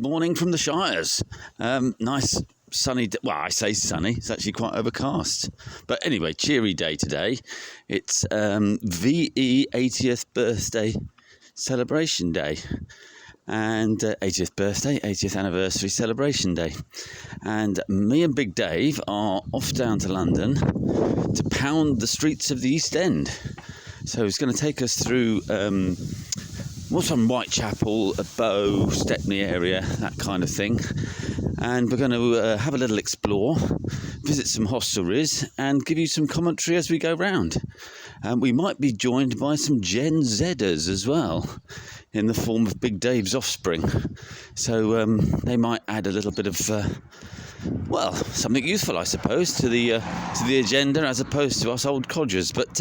morning from the Shires. Nice sunny day. Well, I say sunny, it's actually quite overcast. But anyway, cheery day today. It's VE 80th birthday celebration day. And 80th birthday, 80th anniversary celebration day. And me and Big Dave are off down to London to pound the streets of the East End. So he's going to take us through what's on Whitechapel, Bow, Stepney area, that kind of thing. And we're going to have a little explore, visit some hostelries and give you some commentary as we go round. And we might be joined by some Gen Zers as well, in the form of Big Dave's offspring. So they might add a little bit of, something useful, I suppose, to the agenda as opposed to us old codgers. But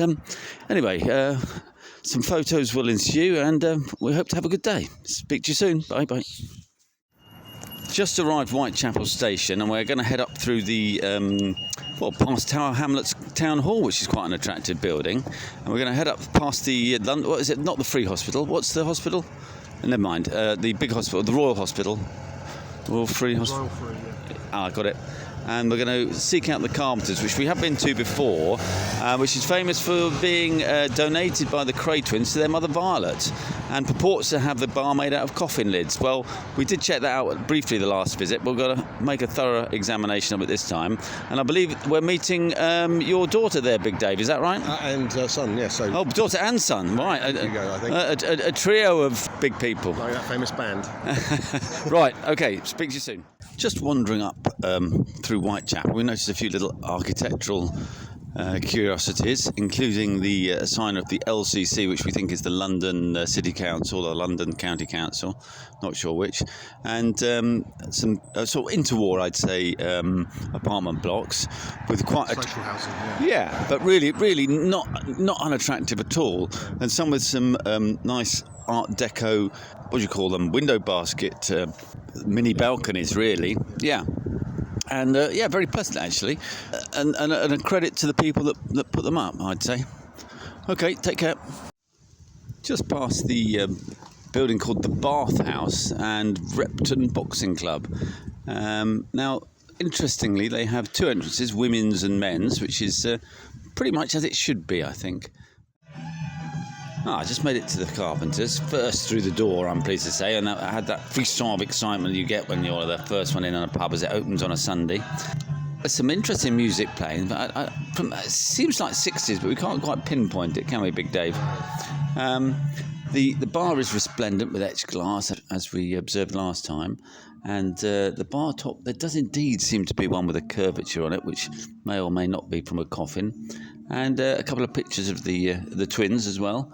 anyway, some photos will ensue, and we hope to have a good day. Speak to you soon. Bye bye. Just arrived Whitechapel station, and we're going to head up through the past Tower Hamlets Town Hall, which is quite an attractive building. And we're going to head up past the what is it? Not the Free Hospital. What's the hospital? Never mind. The big hospital, the Royal Hospital. Royal Free Hospital. Royal Free, yeah. Ah, got it. And we're going to seek out the Carpenters, which we have been to before, which is famous for being donated by the Cray twins to their mother Violet, and purports to have the bar made out of coffin lids. Well, we did check that out briefly the last visit, but we've got to make a thorough examination of it this time. And I believe we're meeting your daughter there, Big Dave, is that right? And son, yeah. So. Oh, daughter and son, right. There you go, I think. A trio of big people. Like that famous band. Right, okay, speak to you soon. Just wandering up through Whitechapel, we noticed a few little architectural curiosities, including the sign of the LCC, which we think is the London City Council or London County Council, not sure which, and some sort of interwar, I'd say, apartment blocks with quite social housing, yeah, but really not unattractive at all, and some with some nice Art Deco, what do you call them, window basket mini balconies, really, yeah. And very pleasant actually, and a credit to the people that put them up, I'd say. Okay, take care. Just past the building called the Bath House and Repton Boxing Club. Now, interestingly, they have two entrances, women's and men's, which is pretty much as it should be, I think. I just made it to the Carpenters, first through the door, I'm pleased to say, and I had that frisson of excitement you get when you're the first one in on a pub as it opens on a Sunday. There's some interesting music playing, but it seems like 60s, but we can't quite pinpoint it, can we, Big Dave? The bar is resplendent with etched glass, as we observed last time, and the bar top, there does indeed seem to be one with a curvature on it, which may or may not be from a coffin. And a couple of pictures of the twins as well,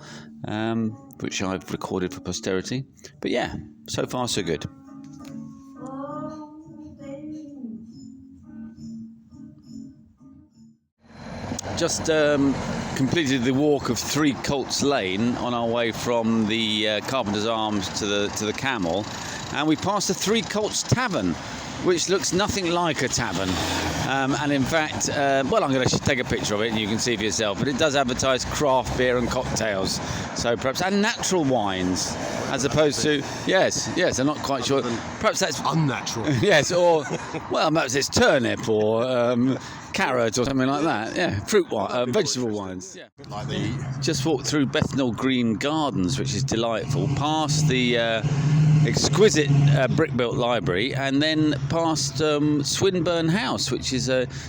which I've recorded for posterity. But yeah, so far so good. Just completed the walk of 3 Colts Lane on our way from the Carpenter's Arms to the Camel, and we passed the 3 Colts Tavern, which looks nothing like a tavern. And in fact, I'm going to take a picture of it and you can see for yourself, but it does advertise craft beer and cocktails, so perhaps, and natural wines, as opposed to, yes, I'm not quite sure, perhaps that's unnatural. Yes, or, well, perhaps it's turnip or carrot or something like that, yeah, fruit wine, vegetable wines. Yeah. Just walked through Bethnal Green Gardens, which is delightful, past the exquisite brick-built library, and then past Swinburne House, which is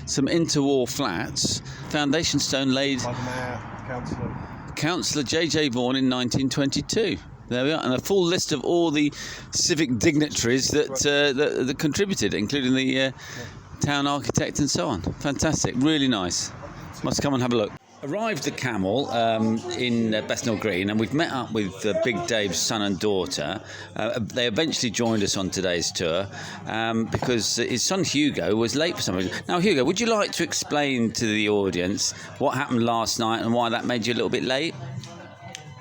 some interwar flats. Foundation stone laid by the Mayor, Councillor J.J. Vaughan in 1922. There we are, and a full list of all the civic dignitaries that contributed, including the town architect and so on. Fantastic, really nice. Must come and have a look. Arrived at Camel in Bethnal Green, and we've met up with Big Dave's son and daughter. They eventually joined us on today's tour because his son Hugo was late for some reason. Now, Hugo, would you like to explain to the audience what happened last night and why that made you a little bit late?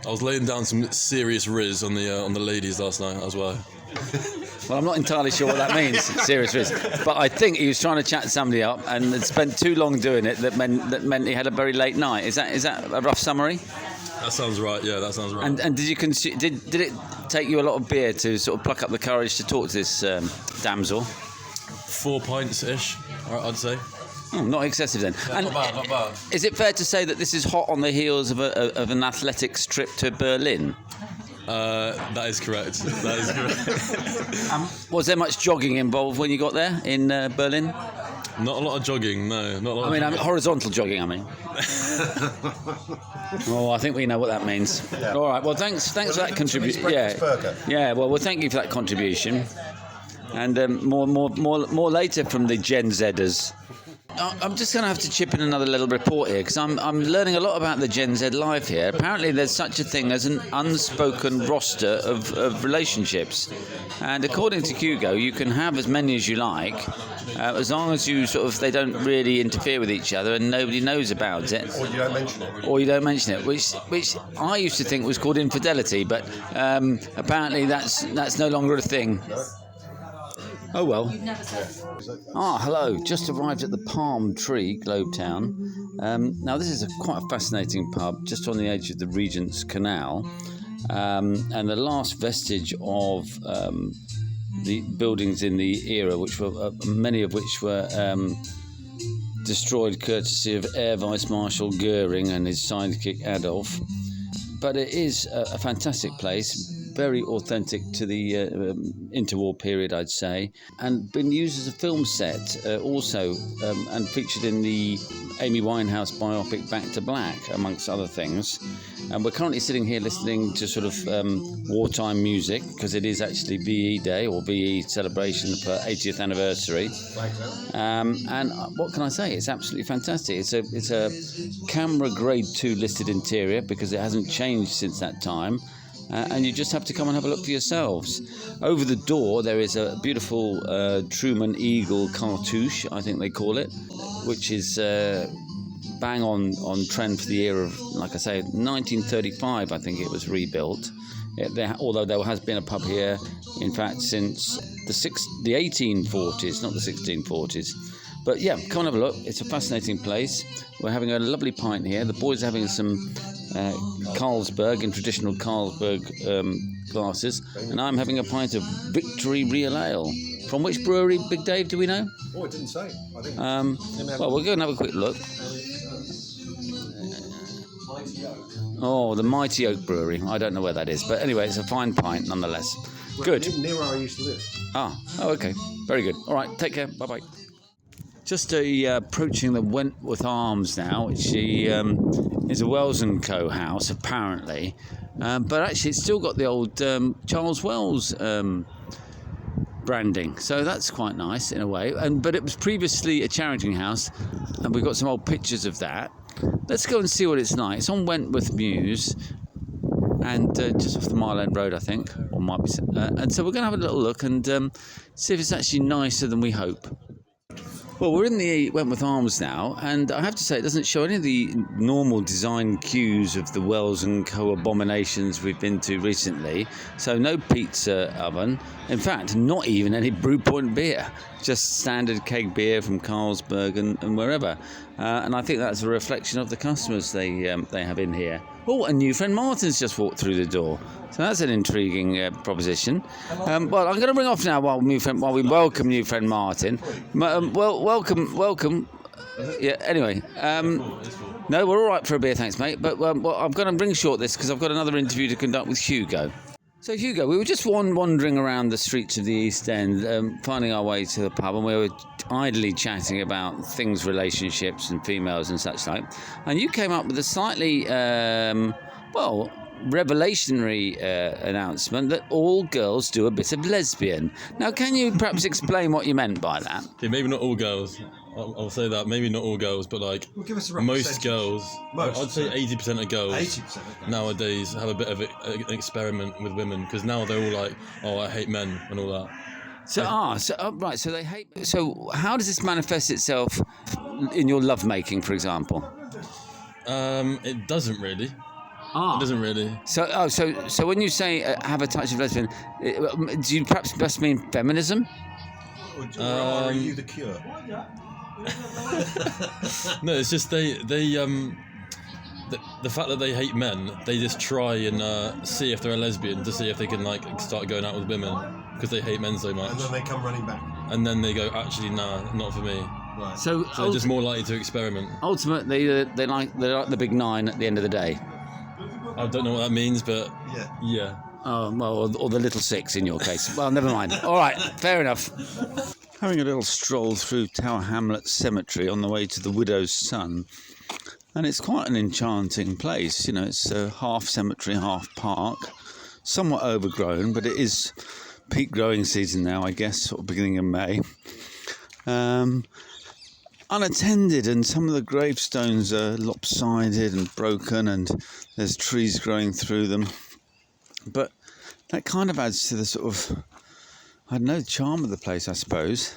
I was laying down some serious riz on the ladies last night as well. Well, I'm not entirely sure what that means, serious risk. But I think he was trying to chat somebody up and had spent too long doing it that meant he had a very late night. Is that a rough summary? That sounds right. Yeah, that sounds right. And did you did it take you a lot of beer to sort of pluck up the courage to talk to this damsel? 4 pints ish, I'd say. Oh, not excessive then. Yeah, not bad, not bad. Is it fair to say that this is hot on the heels of an athletics trip to Berlin? That is correct. That is correct. Was there much jogging involved when you got there in Berlin? Not a lot of jogging, no. Not a lot. I mean, horizontal jogging. I mean. Oh, I think we know what that means. Yeah. All right. Well, thanks for that contribution. Yeah. Well, thank you for that contribution. And more later from the Gen Zers. I'm just going to have to chip in another little report here because I'm learning a lot about the Gen Z life here. Apparently there's such a thing as an unspoken roster of relationships. And according to Hugo, you can have as many as you like as long as they don't really interfere with each other and nobody knows about it. Or you don't mention it. Or you don't mention it, which I used to think was called infidelity, but apparently that's no longer a thing. No. Oh well. You've never said. Hello. Just arrived at the Palm Tree, Globetown. Now this is quite a fascinating pub, just on the edge of the Regent's Canal, and the last vestige of the buildings in the era, which were many of which were destroyed courtesy of Air Vice Marshal Goering and his sidekick Adolf. But it is a fantastic place. Very authentic to the interwar period, I'd say, and been used as a film set also, and featured in the Amy Winehouse biopic Back to Black, amongst other things. And we're currently sitting here listening to sort of wartime music because it is actually VE Day or VE celebration for 80th anniversary. And what can I say? It's absolutely fantastic. It's a camera grade 2 listed interior because it hasn't changed since that time. And you just have to come and have a look for yourselves. Over the door there is a beautiful Truman Eagle cartouche, I think they call it, which is bang on trend for the era of, like I say, 1935 I think it was rebuilt. Although there has been a pub here, in fact, since the 1840s, not the 1640s. But yeah, come and have a look. It's a fascinating place. We're having a lovely pint here. The boys are having some Carlsberg in traditional Carlsberg glasses, and I'm having a pint of Victory Real Ale. From which brewery, Big Dave, do we know? Oh, it didn't say. I think. Well, we'll go and have a quick look. Oh, the Mighty Oak Brewery. I don't know where that is, but anyway, it's a fine pint nonetheless. Good. Near where I used to live. Oh, okay. Very good. All right, take care. Bye-bye. Just approaching the Wentworth Arms now, which is a Wells & Co. house, apparently. But actually, it's still got the old Charles Wells branding. So that's quite nice in a way. But it was previously a charity house, and we've got some old pictures of that. Let's go and see what it's like. It's on Wentworth Mews, and just off the Mile End Road, I think. Or might be. And so we're going to have a little look and see if it's actually nicer than we hope. Well, we're in the Wentworth Arms now, and I have to say it doesn't show any of the normal design cues of the Wells & Co. abominations we've been to recently. So no pizza oven. In fact, not even any Brew Point beer. Just standard keg beer from Carlsberg and wherever. And I think that's a reflection of the customers they have in here. Oh, and new friend Martin's just walked through the door. So that's an intriguing proposition. Well, I'm going to bring off now while we welcome new friend Martin. Welcome. Yeah. Anyway, no, we're all right for a beer, thanks, mate. But I'm going to bring short this because I've got another interview to conduct with Hugo. So Hugo, we were just wandering around the streets of the East End, finding our way to the pub, and we were idly chatting about things, relationships and females and such like. And you came up with a slightly, revelationary announcement that all girls do a bit of lesbian. Now, can you perhaps explain what you meant by that? Okay, maybe not all girls. I'll say that. Maybe not all girls, but like Give us a rough most percentage. girls. Most. I'd say 80% of girls 80%. nowadays have a bit of an experiment with women because now they're all like, oh, I hate men and all that. Right. So they hate. So how does this manifest itself in your lovemaking, for example? It doesn't really. It doesn't really. So when you say have a touch of lesbian, do you perhaps best mean feminism? Or are you the cure? No, it's just they the fact that they hate men, they just try and see if they're a lesbian to see if they can like start going out with women because they hate men so much. And then they come running back. And then they go, actually, nah, not for me. Right. So They're just more likely to experiment. ultimately, they like the big nine at the end of the day. I don't know what that means, but yeah. Oh, well, or the little six in your case. Well, never mind. All right, fair enough. Having a little stroll through Tower Hamlets Cemetery on the way to the Widow's Son, and it's quite an enchanting place. You know, it's half cemetery, half park, somewhat overgrown, but it is peak growing season now, I guess, sort of beginning of May. Unattended, and some of the gravestones are lopsided and broken, and there's trees growing through them. But that kind of adds to the sort of, I don't know, charm of the place, I suppose.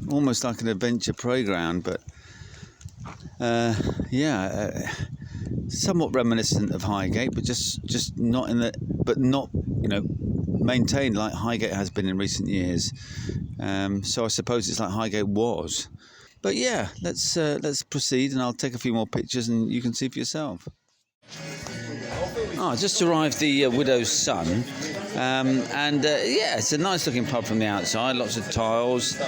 Almost like an adventure playground, but somewhat reminiscent of Highgate, but just not maintained like Highgate has been in recent years. So I suppose it's like Highgate was. But yeah, let's proceed, and I'll take a few more pictures, and you can see for yourself. Just arrived the Widow's Son, it's a nice looking pub from the outside, lots of tiles,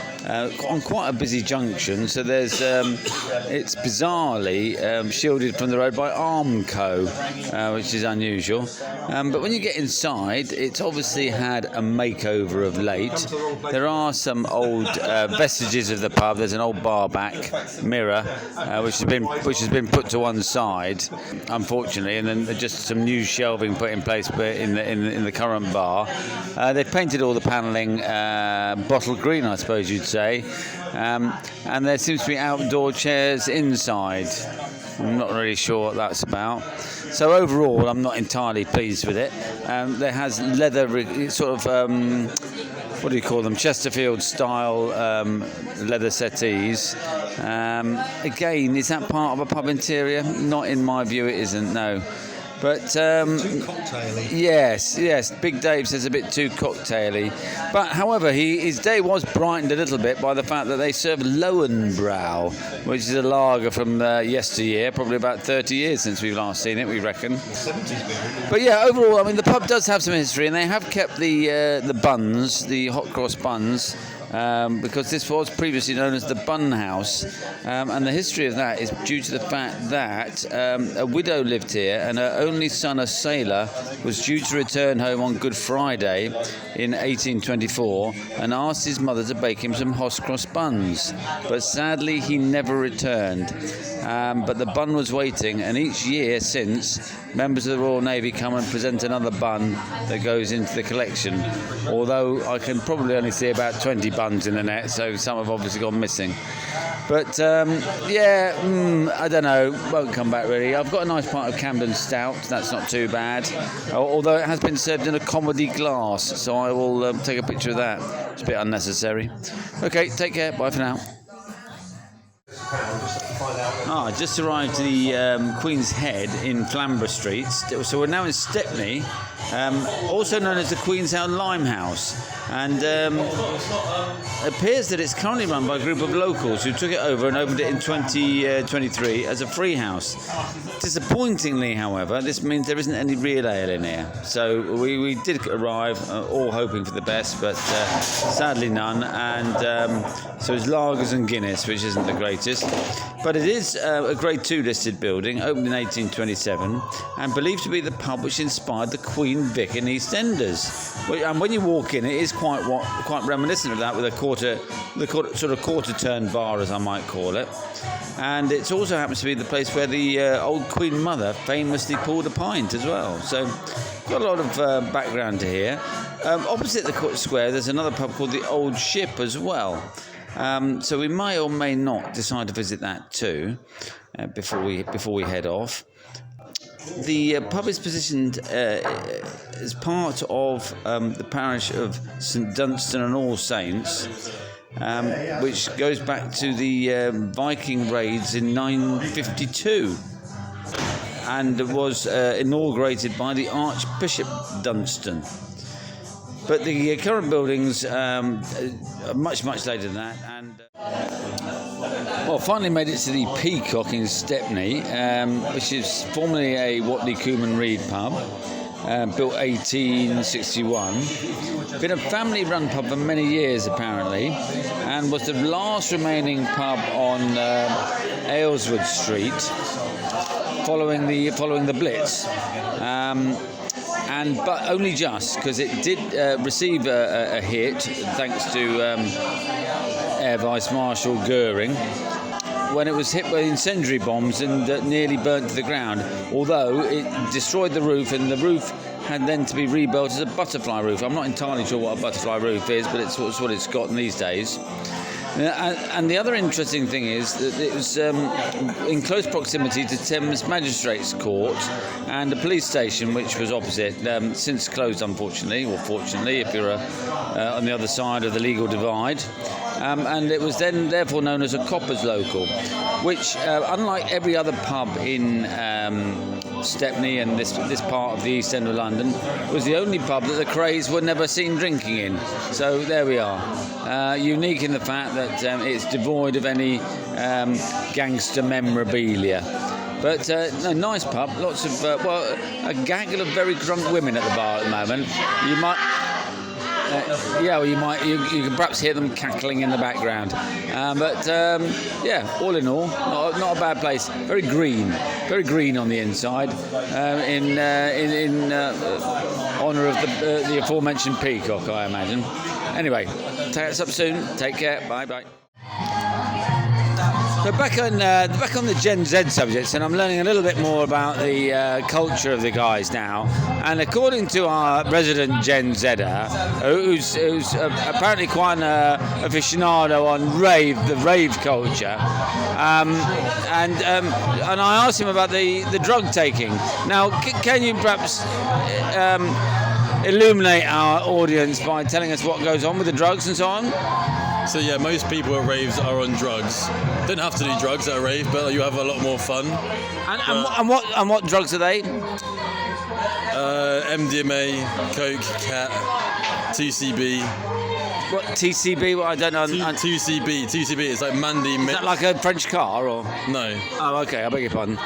on quite a busy junction, so there's it's bizarrely shielded from the road by Armco, which is unusual, but when you get inside, it's obviously had a makeover of late. There are some old vestiges of the pub. There's an old bar back mirror which has been put to one side, unfortunately, and then just some new shelving put in place in the current bar. They've painted all the panelling bottle green, I suppose you'd say, and there seems to be outdoor chairs inside. I'm not really sure what that's about. So overall, I'm not entirely pleased with it. There has leather, sort of, what do you call them? Chesterfield style leather settees. Again, is that part of a pub interior? Not in my view, it isn't, no. But too cocktaily. Yes. Big Dave says a bit too cocktaily. But however, his day was brightened a little bit by the fact that they serve Lowenbrau, which is a lager from yesteryear, probably about 30 years since we've last seen it, we reckon. 70s. But yeah, overall, I mean, the pub does have some history, and they have kept the buns, the hot cross buns. Because this was previously known as the Bun House, and the history of that is due to the fact that a widow lived here, and her only son, a sailor, was due to return home on Good Friday in 1824 and asked his mother to bake him some hot cross buns, but sadly he never returned. But the bun was waiting, and each year since, members of the Royal Navy come and present another bun that goes into the collection, although I can probably only see about 20 buns in the net, so some have obviously gone missing. But I don't know, won't come back really. I've got a nice pint of Camden Stout, that's not too bad, although it has been served in a comedy glass, so I will take a picture of that. It's a bit unnecessary. Okay, take care, bye for now. Just arrived at the Queen's Head in Flamborough Street, so we're now in Stepney, also known as the Queen's Head Limehouse, and it appears that it's currently run by a group of locals who took it over and opened it in 2023 as a free house. Disappointingly, however, this means there isn't any real ale in here, so we did arrive all hoping for the best, but sadly none, and so it's lagers and Guinness, which isn't the greatest. But it is a Grade 2 listed building, opened in 1827, and believed to be the pub which inspired the Queen Vic in EastEnders. And when you walk in, it is quite reminiscent of that, with a quarter turn bar, as I might call it. And it also happens to be the place where the old Queen Mother famously poured a pint as well. So got a lot of background to here. Opposite the square, there's another pub called the Old Ship as well. So we may or may not decide to visit that too before we head off. The pub is positioned as part of the parish of St Dunstan and All Saints, which goes back to the Viking raids in 952 and was inaugurated by the Archbishop Dunstan. But the current buildings are much later than that, and Well, finally made it to the Peacock in Stepney, which is formerly a Watley Cooman Reed pub, built 1861. Been a family-run pub for many years, apparently, and was the last remaining pub on Ayleswood Street following the Blitz. But only just, because it did receive a hit thanks to Air Vice Marshal Goering when it was hit by incendiary bombs and nearly burnt to the ground, although it destroyed the roof, and the roof had then to be rebuilt as a butterfly roof. I'm not entirely sure what a butterfly roof is, but it's what it's got in these days. And the other interesting thing is that it was in close proximity to Thames Magistrates Court and a police station, which was opposite, since closed, unfortunately, or fortunately, if you're on the other side of the legal divide. And it was then therefore known as a coppers local, which, unlike every other pub in Stepney and this part of the East End of London, was the only pub that the Crays were never seen drinking in. So there we are. Unique in the fact that it's devoid of any gangster memorabilia. But no, nice pub, lots of, a gaggle of very drunk women at the bar at the moment. You might... you can perhaps hear them cackling in the background. All in all, not a bad place. Very green on the inside, in honour of the aforementioned Peacock, I imagine. Anyway, catch up soon. Take care. Bye. So back on the Gen Z subjects, and I'm learning a little bit more about the culture of the guys now. And according to our resident Gen Zer, who's apparently quite an aficionado on the rave culture, and I asked him about the drug taking. Now, can you perhaps illuminate our audience by telling us what goes on with the drugs and so on? So yeah, most people at raves are on drugs. Don't have to do drugs at a rave, but you have a lot more fun. And what drugs are they? MDMA, coke, cat, TCB. What TCB? Well, I don't know. TCB is like Mandy. Is that like a French car or? No. Oh, okay. I beg your pardon.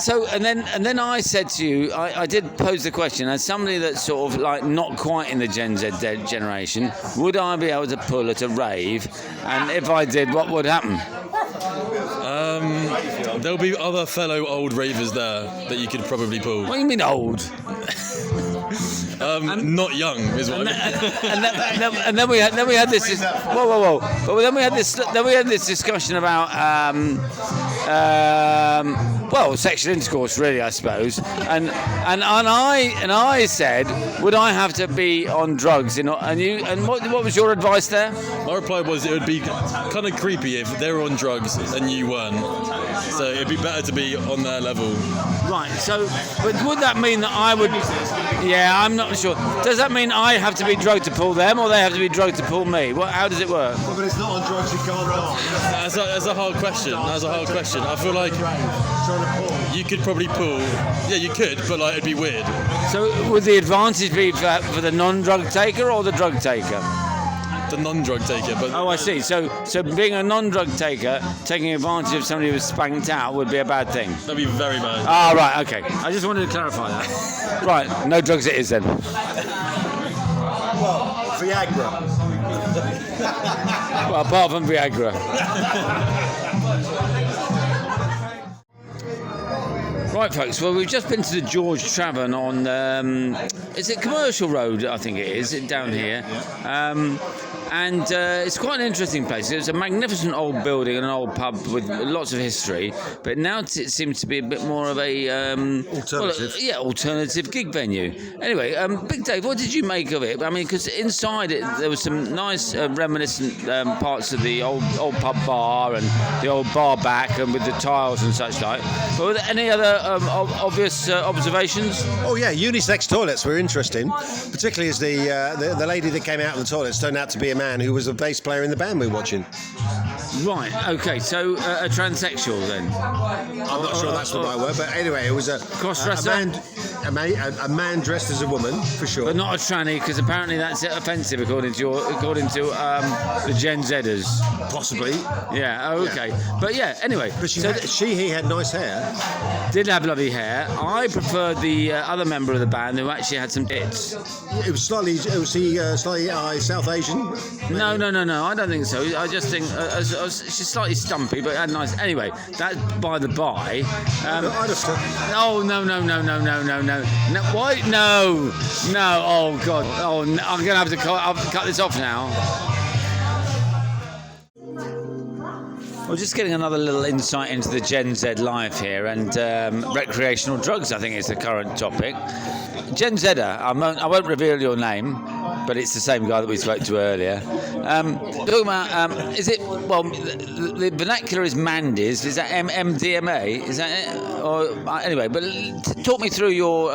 So and then I said to you, I did pose the question, as somebody that's sort of like not quite in the Gen Z generation, would I be able to pull at a rave? And if I did, what would happen? There'll be other fellow old ravers there that you could probably pull. What do you mean old? Not young is what I mean. And then we had this. Whoa! But then we had this discussion about sexual intercourse, really, I suppose. And I said, would I have to be on drugs? And what was your advice there? My reply was it would be kind of creepy if they were on drugs and you weren't. So it'd be better to be on their level. Right. So, but would that mean that I would? Yeah, I'm not sure. Does that mean I have to be drugged to pull them, or they have to be drugged to pull me? How does it work? Well, but it's not on drugs, you can't not. That's a hard question. I feel like you could probably pull. Yeah, you could, but it'd be weird. So would the advantage be for the non-drug taker or the drug taker? The non-drug taker, but I see. So being a non-drug taker, taking advantage of somebody who's spanked out would be a bad thing. That'd be very bad. Ah, right. Okay. I just wanted to clarify that. Right. No drugs it is then. Well, Viagra. Well, apart from Viagra. Right, folks. Well, we've just been to the George Tavern on, is it Commercial Road? I think it is, down here. And it's quite an interesting place. It's a magnificent old building and an old pub with lots of history, but now it seems to be a bit more of a alternative gig venue. Anyway, Big Dave, what did you make of it? I mean, because inside it there was some nice reminiscent parts of the old pub bar and the old bar back, and with the tiles and such like. But were there any other obvious observations? Oh yeah, unisex toilets were interesting, particularly as the lady that came out of the toilets turned out to be a man who was a bass player in the band we were watching. Right, okay, so a transsexual then? I'm not sure that's the right word, but anyway, it was a cross-dresser? a man dressed as a woman, for sure. But not a tranny, because apparently that's offensive according to the Gen Zers. Possibly. Yeah. Oh, okay. Yeah. But yeah. Anyway. But he had nice hair. Did have lovely hair. I preferred the other member of the band who actually had some tits. It was slightly South Asian. No. I don't think so. I just think she's slightly stumpy, but had nice. Anyway, that's by the by. Oh no! Why? No! Oh God! Oh, I'm gonna have to cut this off now. We're just getting another little insight into the Gen Z life here, and recreational drugs, I think, is the current topic. Gen Zer, I won't reveal your name, but it's the same guy that we spoke to earlier. Talking about, is it, well, the vernacular is Mandy's, is that MDMA? Is that it? Or, anyway, but talk me through your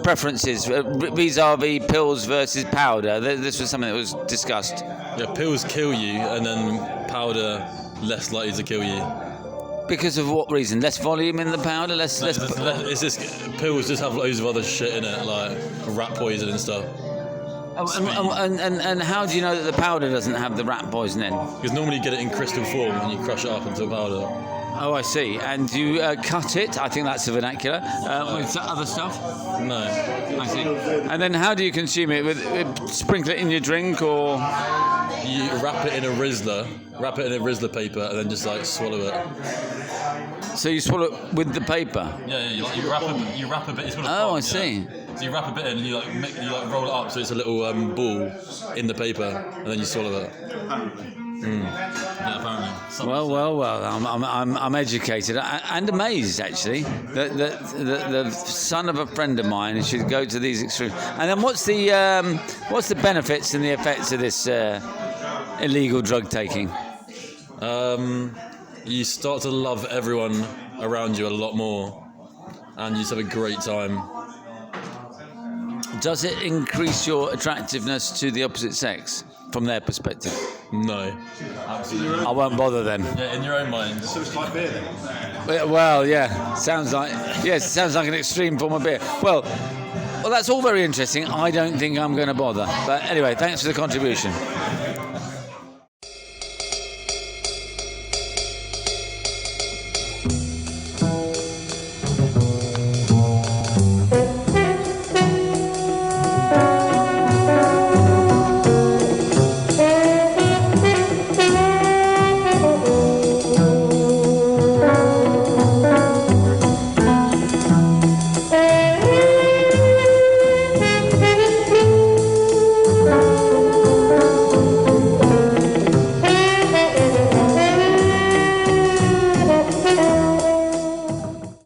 preferences vis-a-vis pills versus powder. This was something that was discussed. Yeah, pills kill you, and then powder less likely to kill you. Because of what reason? Less volume in the powder? Less. It's just pills just have loads of other shit in it, like rat poison and stuff. And how do you know that the powder doesn't have the rat poison in? Because normally you get it in crystal form and you crush it up into a powder. Oh, I see. And you cut it, I think that's the vernacular, with other stuff? No. I see. And then how do you consume it? With sprinkle it in your drink, or...? You wrap it in a Rizzler paper, and then just like swallow it. So you swallow it with the paper? Yeah. You wrap a bit. It's got a oh, pot, I see. Yeah. So you wrap a bit in, and you roll it up, so it's a little ball in the paper, and then you swallow it. Yeah, apparently. Well. I'm educated and amazed, actually, that the son of a friend of mine should go to these extremes. And then what's the benefits and the effects of this illegal drug taking? You start to love everyone around you a lot more, and you just have a great time. Does it increase your attractiveness to the opposite sex from their perspective? No, absolutely. I won't bother then. Yeah, in your own mind. So it's like beer then? Well, yeah. Sounds like an extreme form of beer. Well, that's all very interesting. I don't think I'm going to bother. But anyway, thanks for the contribution.